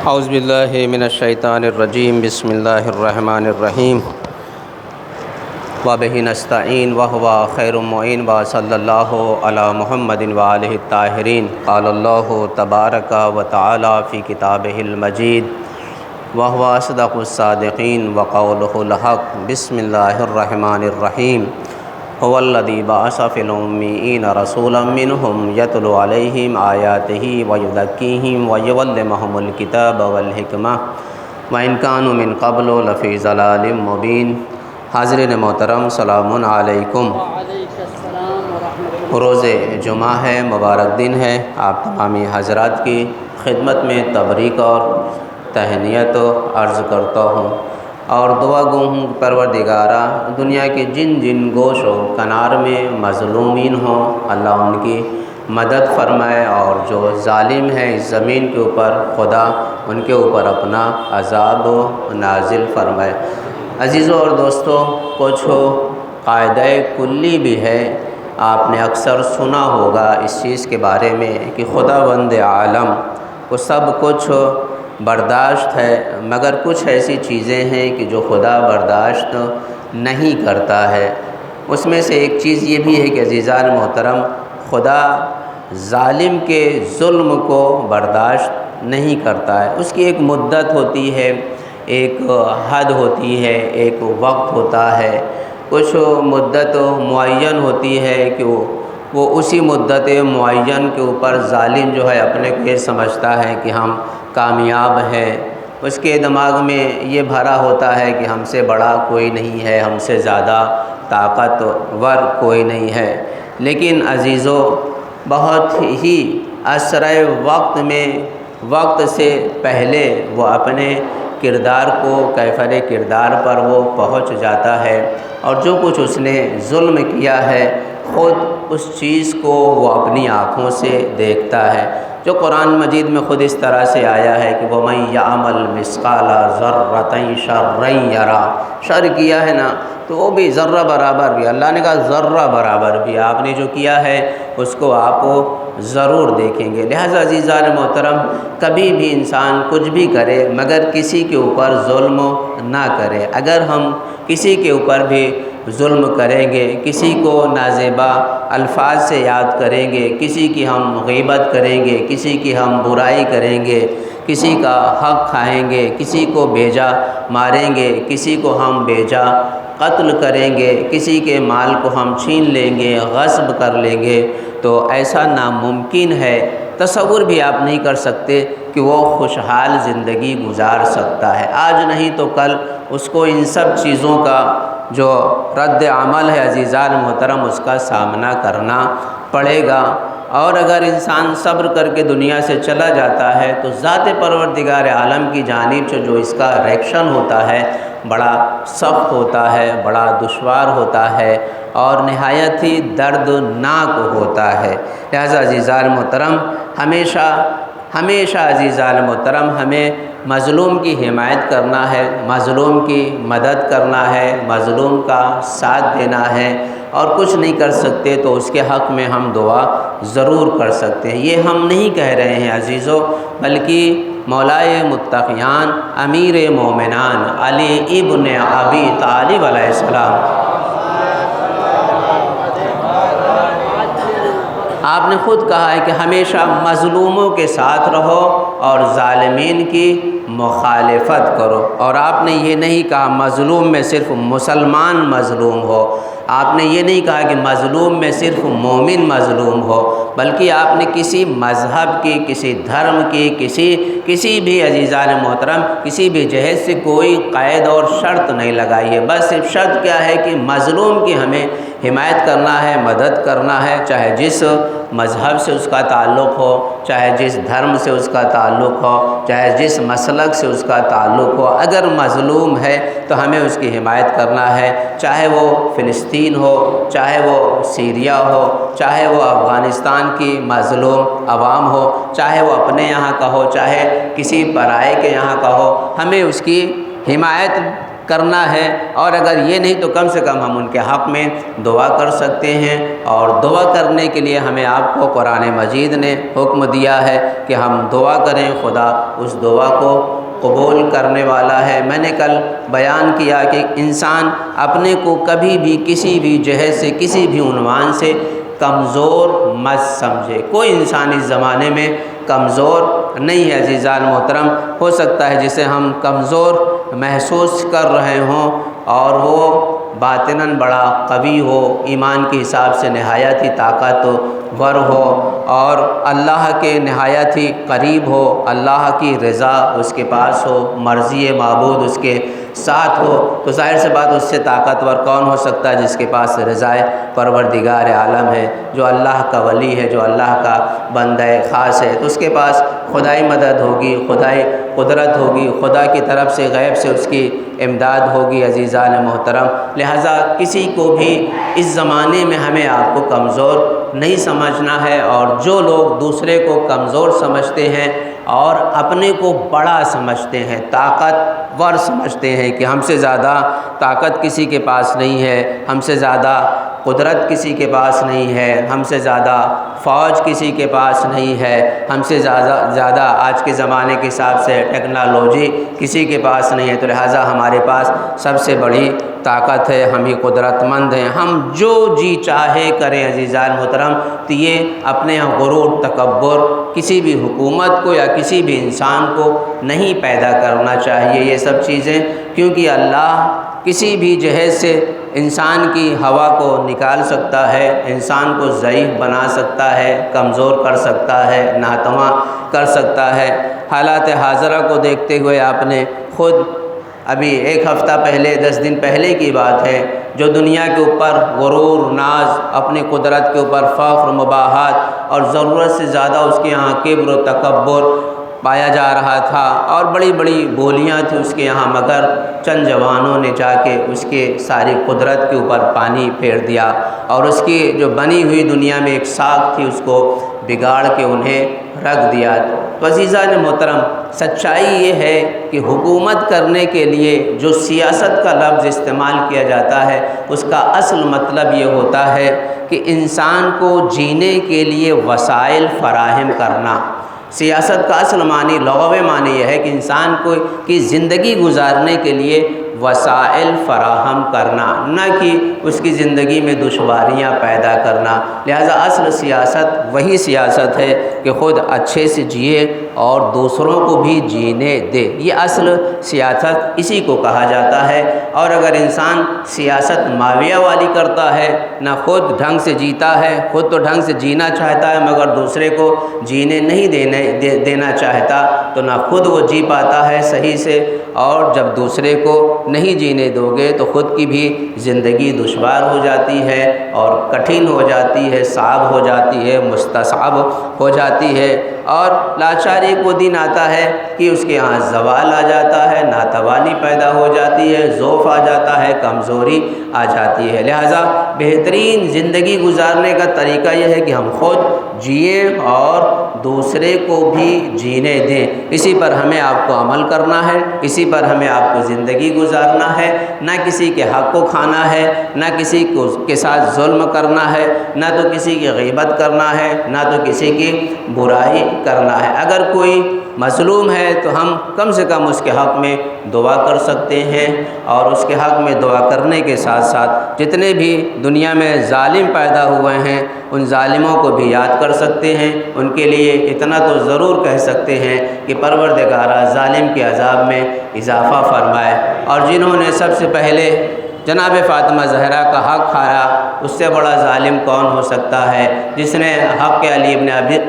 اعوذ باللہ من الشیطان الرجیم، بسم اللہ الرحمن الرحیم، وبہ نستعین وہو خیر المعین، وصلی اللہ علی محمد وآلہ الطاہرین۔ قال اللہ تبارک و تعالی فی کتابہ المجید وہو اصدق الصادقین وقولہ الحق۔ بسم اللہ الرحمن الرحیم، هو الذی بعث فی الأمیین رسولا منہم یتلو علیہم آیاتہ ویزکیہم ویعلمہم الکتاب والحکمہ وإن كانوا من قبل لفی ضلال مبین۔ حاضرین محترم، سلام علیکم۔ روز جمعہ ہے، مبارک دن ہے۔ آپ تمامی حضرات کی خدمت میں تبریک اور تہنیت عرض کرتا ہوں اور دعا گو ہوں پروردگارہ دنیا کے جن جن گوش و کنار میں مظلومین ہوں، اللہ ان کی مدد فرمائے، اور جو ظالم ہیں اس زمین کے اوپر، خدا ان کے اوپر اپنا عذاب نازل فرمائے۔ عزیزوں اور دوستوں، کچھ قاعدہ کلی بھی ہے، آپ نے اکثر سنا ہوگا اس چیز کے بارے میں کہ خداوند عالم کو سب کچھ برداشت ہے، مگر کچھ ایسی چیزیں ہیں کہ جو خدا برداشت نہیں کرتا ہے۔ اس میں سے ایک چیز یہ بھی ہے کہ عزیزان محترم، خدا ظالم کے ظلم کو برداشت نہیں کرتا ہے۔ اس کی ایک مدت ہوتی ہے، ایک حد ہوتی ہے، ایک وقت ہوتا ہے، کچھ مدت معین ہوتی ہے کہ وہ اسی مدت معین کے اوپر ظالم جو ہے اپنے کو یہ سمجھتا ہے کہ ہم کامیاب ہیں۔ اس کے دماغ میں یہ بھرا ہوتا ہے کہ ہم سے بڑا کوئی نہیں ہے، ہم سے زیادہ طاقتور کوئی نہیں ہے۔ لیکن عزیزوں، بہت ہی اسرع وقت میں، وقت سے پہلے وہ اپنے کردار کو، کیفر کردار پر وہ پہنچ جاتا ہے، اور جو کچھ اس نے ظلم کیا ہے خود اس چیز کو وہ اپنی آنکھوں سے دیکھتا ہے، جو قرآن مجید میں خود اس طرح سے آیا ہے کہ وَمَن يَعْمَلْ مِثْقَالَ ذَرَّةٍ شَرًّا يَرَهُ۔ شر کیا ہے نا تو وہ بھی ذرہ برابر بھی، اللہ نے کہا ذرہ برابر بھی آپ نے جو کیا ہے اس کو آپ ضرور دیکھیں گے۔ لہذا عزیزان محترم، کبھی بھی انسان کچھ بھی کرے مگر کسی کے اوپر ظلم نہ کرے۔ اگر ہم کسی کے اوپر بھی ظلم کریں گے، کسی کو نازیبا الفاظ سے یاد کریں گے، کسی کی ہم غیبت کریں گے، کسی کی ہم برائی کریں گے، کسی کا حق کھائیں گے، کسی کو بیجا ماریں گے، کسی کو ہم بیجا قتل کریں گے، کسی کے مال کو ہم چھین لیں گے، غصب کر لیں گے، تو ایسا ناممکن ہے، تصور بھی آپ نہیں کر سکتے کہ وہ خوشحال زندگی گزار سکتا ہے۔ آج نہیں تو کل اس کو ان سب چیزوں کا جو رد عمل ہے عزیزان محترم، اس کا سامنا کرنا پڑے گا۔ اور اگر انسان صبر کر کے دنیا سے چلا جاتا ہے تو ذات پروردگار عالم کی جانب سے جو اس کا ریئیکشن ہوتا ہے بڑا سخت ہوتا ہے، بڑا دشوار ہوتا ہے، اور نہایت ہی دردناک ہوتا ہے۔ لہذا عزیزان محترم، ہمیشہ عزیزان محترم ہمیں مظلوم کی حمایت کرنا ہے، مظلوم کی مدد کرنا ہے، مظلوم کا ساتھ دینا ہے، اور کچھ نہیں کر سکتے تو اس کے حق میں ہم دعا ضرور کر سکتے ہیں۔ یہ ہم نہیں کہہ رہے ہیں عزیزوں، بلکہ مولائے متقیان امیر مومنان علی ابن ابی طالب علیہ السلام، آپ نے خود کہا ہے کہ ہمیشہ مظلوموں کے ساتھ رہو اور ظالمین کی مخالفت کرو۔ اور آپ نے یہ نہیں کہا مظلوم میں صرف مسلمان مظلوم ہو، آپ نے یہ نہیں کہا کہ مظلوم میں صرف مومن مظلوم ہو، بلکہ آپ نے کسی مذہب کی، کسی دھرم کی، کسی بھی عزیزان محترم کسی بھی جہت سے کوئی قید اور شرط نہیں لگائی ہے۔ بس صرف شرط کیا ہے کہ مظلوم کی ہمیں حمایت کرنا ہے، مدد کرنا ہے، چاہے جس مذہب سے اس کا تعلق ہو، چاہے جس دھرم سے اس کا تعلق ہو، چاہے جس مسلک سے اس کا تعلق ہو۔ اگر مظلوم ہے تو ہمیں اس کی حمایت کرنا ہے، چاہے وہ فلسطین ہو، چاہے وہ سیریا ہو، چاہے وہ افغانستان کی مظلوم عوام ہو، چاہے وہ اپنے یہاں کا ہو، چاہے کسی پرائے کے یہاں کا ہو، ہمیں اس کی حمایت کرنا ہے، اور اگر یہ نہیں تو کم سے کم ہم ان کے حق میں دعا کر سکتے ہیں۔ اور دعا کرنے کے لیے ہمیں آپ کو قرآن مجید نے حکم دیا ہے کہ ہم دعا کریں، خدا اس دعا کو قبول کرنے والا ہے۔ میں نے کل بیان کیا کہ انسان اپنے کو کبھی بھی کسی بھی جہت سے، کسی بھی عنوان سے کمزور مت سمجھے۔ کوئی انسان اس زمانے میں کمزور نہیں ہے عزیزان محترم۔ ہو سکتا ہے جسے ہم کمزور محسوس کر رہے ہوں اور وہ باطناً بڑا قوی ہو، ایمان کے حساب سے نہایت ہی طاقتور ہو، اور اللہ کے نہایت ہی قریب ہو، اللہ کی رضا اس کے پاس ہو، مرضی معبود اس کے ساتھ ہو، تو ظاہر سی بات اس سے طاقتور کون ہو سکتا ہے جس کے پاس رضا پروردگار عالم ہے، جو اللہ کا ولی ہے، جو اللہ کا بندہ خاص ہے، تو اس کے پاس خدائی مدد ہوگی، خدائی قدرت ہوگی، خدا کی طرف سے غیب سے اس کی امداد ہوگی عزیزان محترم۔ لہٰذا کسی کو بھی اس زمانے میں ہمیں آپ کو کمزور نہیں سمجھنا ہے، اور جو لوگ دوسرے کو کمزور سمجھتے ہیں اور اپنے کو بڑا سمجھتے ہیں، طاقتور سمجھتے ہیں کہ ہم سے زیادہ طاقت کسی کے پاس نہیں ہے، ہم سے زیادہ قدرت کسی کے پاس نہیں ہے، ہم سے زیادہ فوج کسی کے پاس نہیں ہے، ہم سے زیادہ آج کے زمانے کے حساب سے ٹیکنالوجی کسی کے پاس نہیں ہے، تو لہٰذا ہمارے پاس سب سے بڑی طاقت ہے، ہم ہی قدرت مند ہیں، ہم جو جی چاہے کریں عزیزان محترم۔ تو یہ اپنے غرور، تکبر کسی بھی حکومت کو یا کسی بھی انسان کو نہیں پیدا کرنا چاہیے یہ سب چیزیں، کیونکہ اللہ کسی بھی جہت سے انسان کی ہوا کو نکال سکتا ہے، انسان کو ضعیف بنا سکتا ہے، کمزور کر سکتا ہے، ناتواں کر سکتا ہے۔ حالات حاضرہ کو دیکھتے ہوئے آپ نے خود ابھی ایک ہفتہ پہلے، 10 دن پہلے کی بات ہے، جو دنیا کے اوپر غرور، ناز، اپنی قدرت کے اوپر فخر، مباحات اور ضرورت سے زیادہ اس کے یہاں کبر و تکبر پایا جا رہا تھا، اور بڑی بڑی بولیاں تھیں اس کے یہاں، مگر چند جوانوں نے جا کے اس کے ساری قدرت کے اوپر پانی پھیر دیا، اور اس کی جو بنی ہوئی دنیا میں ایک ساکھ تھی اس کو بگاڑ کے انہیں رکھ دیا۔ تو عزیزان محترم، سچائی یہ ہے کہ حکومت کرنے کے لیے جو سیاست کا لفظ استعمال کیا جاتا ہے، اس کا اصل مطلب یہ ہوتا ہے کہ انسان کو جینے کے لیے وسائل فراہم کرنا۔ سیاست کا اصل معنی، لغوی معنی یہ ہے کہ انسان کو کی زندگی گزارنے کے لیے وسائل فراہم کرنا، نہ کہ اس کی زندگی میں دشواریاں پیدا کرنا۔ لہذا اصل سیاست وہی سیاست ہے کہ خود اچھے سے جیے اور دوسروں کو بھی جینے دے، یہ اصل سیاست اسی کو کہا جاتا ہے۔ اور اگر انسان سیاست ماویہ والی کرتا ہے، نہ خود ڈھنگ سے جیتا ہے، خود تو ڈھنگ سے جینا چاہتا ہے مگر دوسرے کو جینے نہیں دینا چاہتا، تو نہ خود وہ جی پاتا ہے صحیح سے، اور جب دوسرے کو نہیں جینے دو گے تو خود کی بھی زندگی دشوار ہو جاتی ہے اور کٹھن ہو جاتی ہے، صعب ہو جاتی ہے، مستصعب ہو جاتی ہے، اور لاچاری کو دن آتا ہے کہ اس کے یہاں زوال آ جاتا ہے، ناتوانی پیدا ہو جاتی ہے، ضعف آ جاتا ہے، کمزوری آ جاتی ہے۔ لہٰذا بہترین زندگی گزارنے کا طریقہ یہ ہے کہ ہم خود جئیں اور دوسرے کو بھی جینے دیں۔ اسی پر ہمیں آپ کو عمل کرنا ہے، اسی پر ہمیں آپ کو زندگی گزارنا ہے، نہ کسی کے حق کو کھانا ہے، نہ کسی کو کے ساتھ ظلم کرنا ہے، نہ تو کسی کی غیبت کرنا ہے، نہ تو کسی کی برائی کرنا ہے۔ اگر کوئی مظلوم ہے تو ہم کم سے کم اس کے حق میں دعا کر سکتے ہیں، اور اس کے حق میں دعا کرنے کے ساتھ ساتھ جتنے بھی دنیا میں ظالم پیدا ہوئے ہیں ان ظالموں کو بھی یاد کر سکتے ہیں، ان کے لیے اتنا تو ضرور کہہ سکتے ہیں کہ پروردگارہ ظالم کے عذاب میں اضافہ فرمائے۔ اور جنہوں نے سب سے پہلے جناب فاطمہ زہرا کا حق کھایا، اس سے بڑا ظالم کون ہو سکتا ہے؟ جس نے حق علی ابن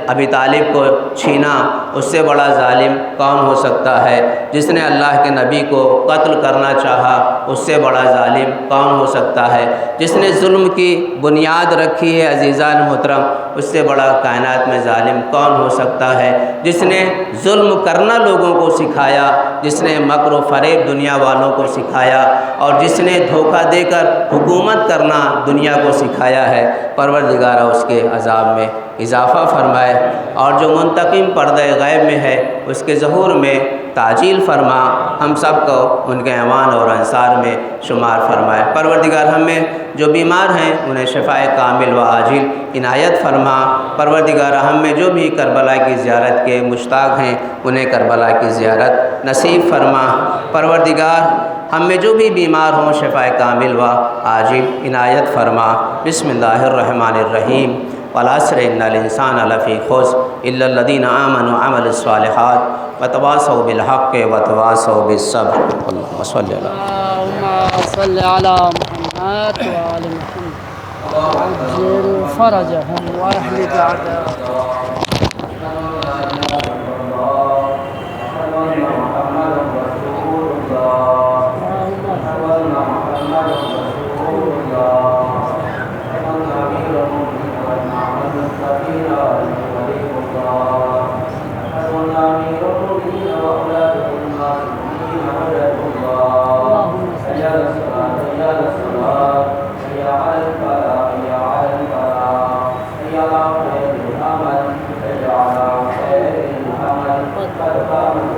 ابی طالب کو چھینا، اس سے بڑا ظالم کون ہو سکتا ہے؟ جس نے اللہ کے نبی کو قتل کرنا چاہا، اس سے بڑا ظالم کون ہو سکتا ہے؟ جس نے ظلم کی بنیاد رکھی ہے عزیزان محترم، اس سے بڑا کائنات میں ظالم کون ہو سکتا ہے؟ جس نے ظلم کرنا لوگوں کو سکھایا، جس نے مکر و فریب دنیا والوں کو سکھایا، اور جس نے دھوکہ دے کر حکومت کرنا دنیا کو سکھایا ہے، پروردگارہ اس کے عذاب میں اضافہ فرمائے۔ اور جو منتقم پردہ غیب میں ہے، اس کے ظہور میں تعجیل فرما، ہم سب کو ان کے ایوان اور انصار میں شمار فرمائے۔ پروردگار ہم میں جو بیمار ہیں انہیں شفائے کامل و عاجل عنایت فرما۔ پروردگار ہم میں جو بھی کربلا کی زیارت کے مشتاق ہیں انہیں کربلا کی زیارت نصیب فرما۔ پروردگار ہم میں جو بھی بیمار ہوں شفائے کامل و عاجل عنایت فرما۔ بسم اللہ الرحمن الرحیم۔ والعصر ان الانسان لفی خسر الا الذین آمنوا وعملوا الصالحات وتواصوا بالحق وتواصوا بالصبر۔ اللهم صل علی اللهم صل على محمد وآل محمد عجل فرجهم واحلق أعداءهم۔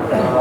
Amen.